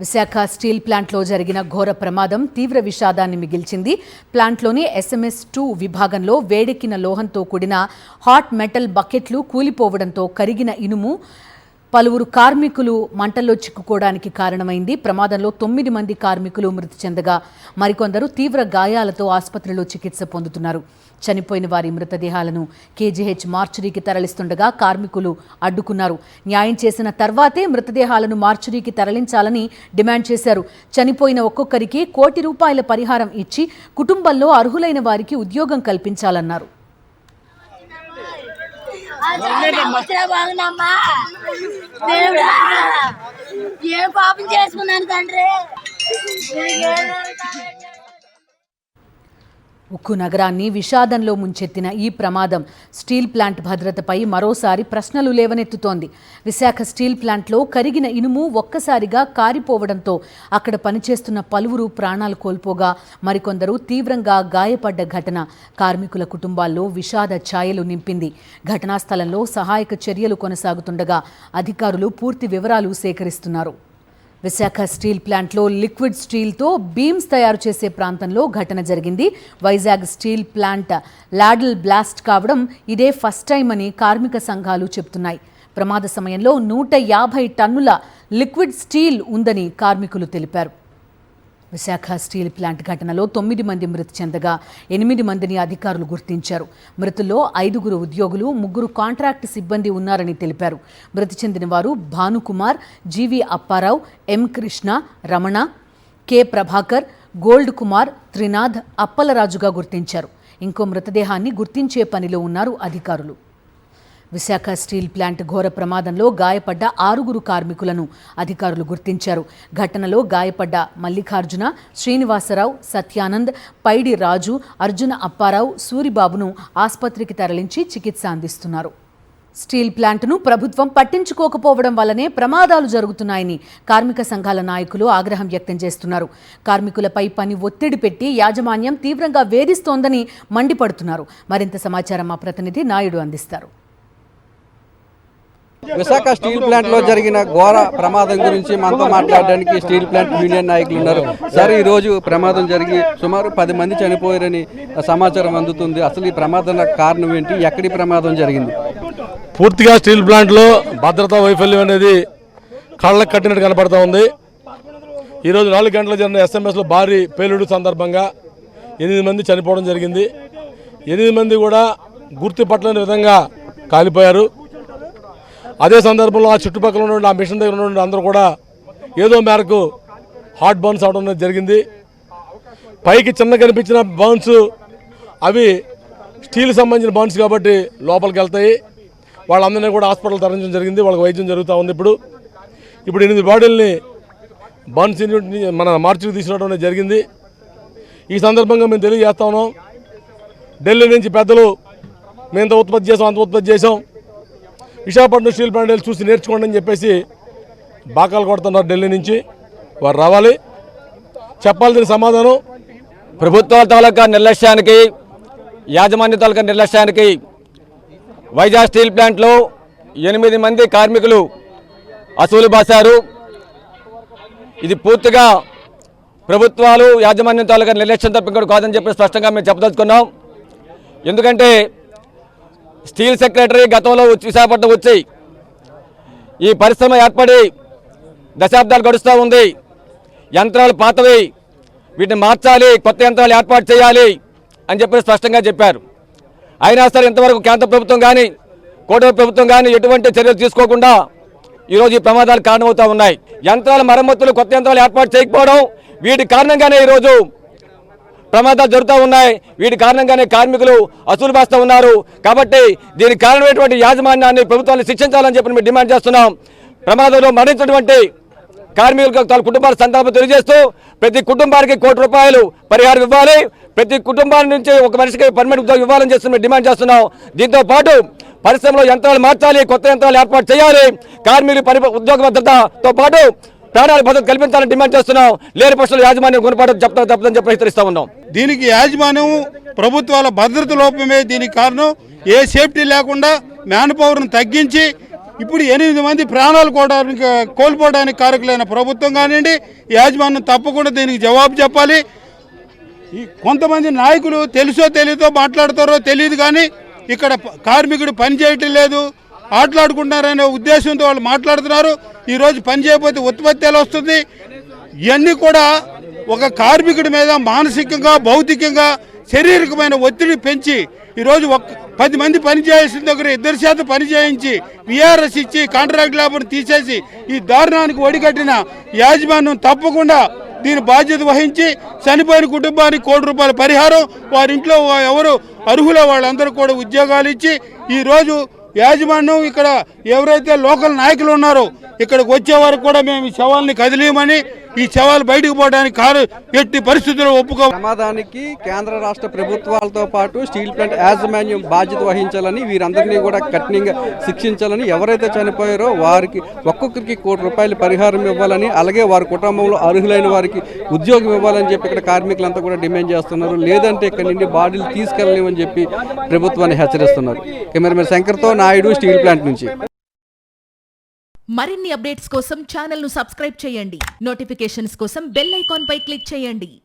Visakha steel ప్లాంట్లో జరిగిన ఘోర ప్రమాదం తీవ్ర విషాదాన్ని మిగిల్చింది. ప్లాంట్లోని SMS2 విభాగంలో వేడెక్కిన లోహంతో కూడిన హాట్ మెటల్ బకెట్లు కూలిపోవడంతో కరిగిన ఇనుము పలువురు కార్మికులు మంటల్లో చిక్కుకోవడానికి కారణమైంది. ప్రమాదంలో 9 మంది కార్మికులు మృతి చెందగా మరికొందరు తీవ్ర గాయాలతో ఆసుపత్రిలో చికిత్స పొందుతున్నారు. చనిపోయిన వారి మృతదేహాలను KGH మార్చురీకి తరలిస్తుండగా కార్మికులు అడ్డుకున్నారు. న్యాయం చేసిన తర్వాతే మృతదేహాలను మార్చురీకి తరలించాలని డిమాండ్ చేశారు. చనిపోయిన ఒక్కొక్కరికి ₹1 కోటి పరిహారం ఇచ్చి కుటుంబంలో అర్హులైన వారికి ఉద్యోగం కల్పించాలన్నారు. ఏ పాపం చేసుకున్నాను తండ్రి. ఉక్కు నగరాన్ని విషాదంలో ముంచెత్తిన ఈ ప్రమాదం స్టీల్ ప్లాంట్ భద్రతపై మరోసారి ప్రశ్నలు లేవనెత్తుతోంది. విశాఖ స్టీల్ ప్లాంట్లో కరిగిన ఇనుము ఒక్కసారిగా కారిపోవడంతో అక్కడ పనిచేస్తున్న పలువురు ప్రాణాలు కోల్పోగా మరికొందరు తీవ్రంగా గాయపడ్డ ఘటన కార్మికుల కుటుంబాల్లో విషాద ఛాయలు నింపింది. ఘటనా స్థలంలో సహాయక చర్యలు కొనసాగుతుండగా అధికారులు పూర్తి వివరాలు సేకరిస్తున్నారు. విశాఖ స్టీల్ ప్లాంట్లో లిక్విడ్ స్టీల్తో బీమ్స్ తయారు చేసే ప్రాంతంలో ఘటన జరిగింది. Vizag steel plant ladle blast కావడం ఇదే ఫస్ట్ టైం అని కార్మిక సంఘాలు చెబుతున్నాయి. ప్రమాద సమయంలో 150 టన్నుల లిక్విడ్ స్టీల్ ఉందని కార్మికులు తెలిపారు. విశాఖ స్టీల్ ప్లాంట్ ఘటనలో 9 మంది మృతి చెందగా 8 మందిని అధికారులు గుర్తించారు. మృతుల్లో 5 ఉద్యోగులు, 3 కాంట్రాక్ట్ సిబ్బంది ఉన్నారని తెలిపారు. మృతి చెందిన వారు Bhanukumar, GV Apparao, M Krishna, Ramana, K Prabhakar, Gold Kumar, Trinath, అప్పలరాజుగా గుర్తించారు. ఇంకో మృతదేహాన్ని గుర్తించే పనిలో ఉన్నారు అధికారులు. విశాఖ స్టీల్ ప్లాంట్ ఘోర ప్రమాదంలో గాయపడ్డ 6 కార్మికులను అధికారులు గుర్తించారు. ఘటనలో గాయపడ్డ మల్లికార్జున, శ్రీనివాసరావు, సత్యానంద్, పైడి రాజు, అర్జున అప్పారావు, సూరిబాబును ఆసుపత్రికి తరలించి చికిత్స అందిస్తున్నారు. స్టీల్ ప్లాంట్ను ప్రభుత్వం పట్టించుకోకపోవడం వల్లనే ప్రమాదాలు జరుగుతున్నాయని కార్మిక సంఘాల నాయకులు ఆగ్రహం వ్యక్తం చేస్తున్నారు. కార్మికులపై పని ఒత్తిడి పెట్టి యాజమాన్యం తీవ్రంగా వేధిస్తోందని మండిపడుతున్నారు. మరింత సమాచారం మా ప్రతినిధి నాయుడు అందిస్తారు. విశాఖ స్టీల్ ప్లాంట్ లో జరిగిన ఘోర ప్రమాదం గురించి మనతో మాట్లాడడానికి స్టీల్ ప్లాంట్ యూనియన్ నాయకులు ఉన్నారు. సార్, ఈ రోజు ప్రమాదం జరిగి సుమారు 10 మంది చనిపోయారని సమాచారం అందుతుంది. అసలు ఈ ప్రమాదం కారణం ఏంటి? ఎక్కడి ప్రమాదం జరిగింది? పూర్తిగా స్టీల్ ప్లాంట్ లో భద్రతా వైఫల్యం అనేది కళ్ళకు కట్టినట్టు కనపడతా ఉంది. ఈరోజు 4 గంటలకు జరిగిన SMS లో భారీ పేలుడు సందర్భంగా 8 మంది చనిపోవడం జరిగింది. 8 మంది కూడా గుర్తుపట్టలేని విధంగా కాలిపోయారు. అదే సందర్భంలో ఆ చుట్టుపక్కల ఉన్న ఆ మిషన్ దగ్గర ఉన్న అందరూ కూడా ఏదో మేరకు హాట్ బర్న్స్ అవడం జరిగింది. పైకి చిన్న కనిపించిన బర్న్స్ అవి స్టీల్ సంబంధించిన బర్న్స్ కాబట్టి లోపలికి వెళ్తాయి. వాళ్ళందరినీ కూడా హాస్పిటల్ తరలించడం జరిగింది. వాళ్ళకి వైద్యం జరుగుతూ ఉంది. ఇప్పుడు 8 బాడీలని బర్న్స్ మన మార్చికి తీసుకురావడం జరిగింది. ఈ సందర్భంగా మేము తెలియజేస్తా ఉన్నాం, ఢిల్లీ నుంచి పెద్దలు మేము ఇంత ఉత్పత్తి చేసాం, అంత ఉత్పత్తి చేసాం, విశాఖపట్నం స్టీల్ ప్లాంట్ చూసి నేర్చుకోండి అని చెప్పేసి బాకాలు కొడుతున్నారు. ఢిల్లీ నుంచి వారు రావాలి, చెప్పాలి దీని సమాధానం. ప్రభుత్వాల తాలూకా నిర్లక్ష్యానికి, యాజమాన్య తాలూకా నిర్లక్ష్యానికి వైజాగ్ స్టీల్ ప్లాంట్లో 8 మంది కార్మికులు అసూలు బాశారు. ఇది పూర్తిగా ప్రభుత్వాలు, యాజమాన్యం తాలూకా నిర్లక్ష్యం తప్ప ఇంకోటి కాదని చెప్పి స్పష్టంగా మేము చెప్పదలుచుకున్నాం. ఎందుకంటే స్టీల్ సెక్రటరీ గతంలో విశాఖపట్నం వచ్చి ఈ పరిశ్రమ ఏర్పడి దశాబ్దాలు గడుస్తూ ఉంది. యంత్రాలు పాతవి, వీటిని మార్చాలి, కొత్త యంత్రాలు ఏర్పాటు చేయాలి అని చెప్పి స్పష్టంగా చెప్పారు. అయినా సరే ఇంతవరకు కేంద్ర ప్రభుత్వం కానీ కూటమి ప్రభుత్వం కానీ ఎటువంటి చర్యలు తీసుకోకుండా ఈరోజు ఈ ప్రమాదాలు కారణమవుతూ ఉన్నాయి. యంత్రాల మరమ్మతులు, కొత్త యంత్రాలు ఏర్పాటు చేయకపోవడం, వీటి కారణంగానే ఈరోజు ప్రమాదాలు జరుగుతూ ఉన్నాయి. వీటి కారణంగానే కార్మికులు అసూలు బాస్తూ ఉన్నారు. కాబట్టి దీనికి కారణమైనటువంటి యాజమాన్యాన్ని ప్రభుత్వాన్ని శిక్షించాలని చెప్పి మేము డిమాండ్ చేస్తున్నాం. ప్రమాదంలో మరణించినటువంటి కార్మికులకు తన కుటుంబాల సంతాపం తెలియజేస్తూ ప్రతి కుటుంబానికి ₹1 కోటి పరిహారం ఇవ్వాలి. ప్రతి కుటుంబాల నుంచి ఒక మనిషికి పర్మనెంట్ ఉద్యోగం ఇవ్వాలని చెప్పి మేము డిమాండ్ చేస్తున్నాం. దీంతో పాటు పరిశ్రమలో యంత్రాలు మార్చాలి, కొత్త యంత్రాలు ఏర్పాటు చేయాలి. కార్మికులు ఉద్యోగ భద్రతతో పాటు ప్రాణాల భద్రత కల్పించాలని డిమాండ్ చేస్తున్నాం. లేని పక్షంలో యాజమాన్యం గుణపాఠం తప్పదని చెప్పి హెచ్చరిస్తా ఉన్నాం. దీనికి యాజమాన్యం ప్రభుత్వాల భద్రత లోపమే దీనికి కారణం. ఏ సేఫ్టీ లేకుండా మ్యాన్ పవర్ను తగ్గించి ఇప్పుడు 8 మంది ప్రాణాలు కోల్పోవడానికి కారకులైన ప్రభుత్వం కానివ్వండి, యాజమాన్యం తప్పకుండా దీనికి జవాబు చెప్పాలి. ఈ కొంతమంది నాయకులు తెలుసో తెలియదో మాట్లాడతారో తెలియదు, కానీ ఇక్కడ కార్మికుడు పని చేయటం లేదు, ఆటలాడుకుంటున్నారనే ఉద్దేశంతో వాళ్ళు మాట్లాడుతున్నారు. ఈరోజు పని చేయకపోతే ఉత్పత్తి ఎలా వస్తుంది? ఇవన్నీ కూడా ఒక కార్మికుడి మీద మానసికంగా, భౌతికంగా, శారీరకమైన ఒత్తిడి పెంచి ఈరోజు 10 మంది పని చేయాల్సిన దగ్గర 2% పని చేయించి విఆర్ఎస్ ఇచ్చి కాంట్రాక్ట్ లేబర్ని తీసేసి ఈ దారుణానికి ఒడిగట్టిన యాజమాన్యం తప్పకుండా దీని బాధ్యత వహించి చనిపోయిన కుటుంబానికి ₹1 పరిహారం, వారి ఇంట్లో ఎవరు అర్హులో వాళ్ళందరూ కూడా ఉద్యోగాలు ఇచ్చి ఈరోజు యాజమాన్యం ఇక్కడ ఎవరైతే లోకల్ నాయకులు ఉన్నారో ఇక్కడికి వచ్చే వరకు కూడా మేము ఈ శవాలని కదిలేయమని, ఈ శవాలు బయటకు పోవడానికి ఎట్టి పరిస్థితుల్లో ఒప్పుకో. ప్రమాదానికి కేంద్ర రాష్ట్ర ప్రభుత్వాలతో పాటు స్టీల్ ప్లాంట్ యాజమాన్యం బాధ్యత వహించాలని, వీరందరినీ కూడా కఠినంగా శిక్షించాలని, ఎవరైతే చనిపోయారో వారికి ఒక్కొక్కరికి ₹1 పరిహారం ఇవ్వాలని, అలాగే వారి కుటుంబంలో అర్హులైన వారికి ఉద్యోగం ఇవ్వాలని చెప్పి ఇక్కడ కార్మికులంతా కూడా డిమాండ్ చేస్తున్నారు. లేదంటే ఇక్కడ నుండి బాడీలు తీసుకెళ్ళలేమని చెప్పి ప్రభుత్వాన్ని హెచ్చరిస్తున్నారు. కెమెరామెన్ శంకర్తో నాయుడు, స్టీల్ ప్లాంట్ నుంచి. మరిన్ని అప్డేట్స్ కోసం ఛానల్ ను సబ్స్క్రైబ్ చేయండి. నోటిఫికేషన్స్ కోసం బెల్ ఐకాన్ పై క్లిక్ చేయండి.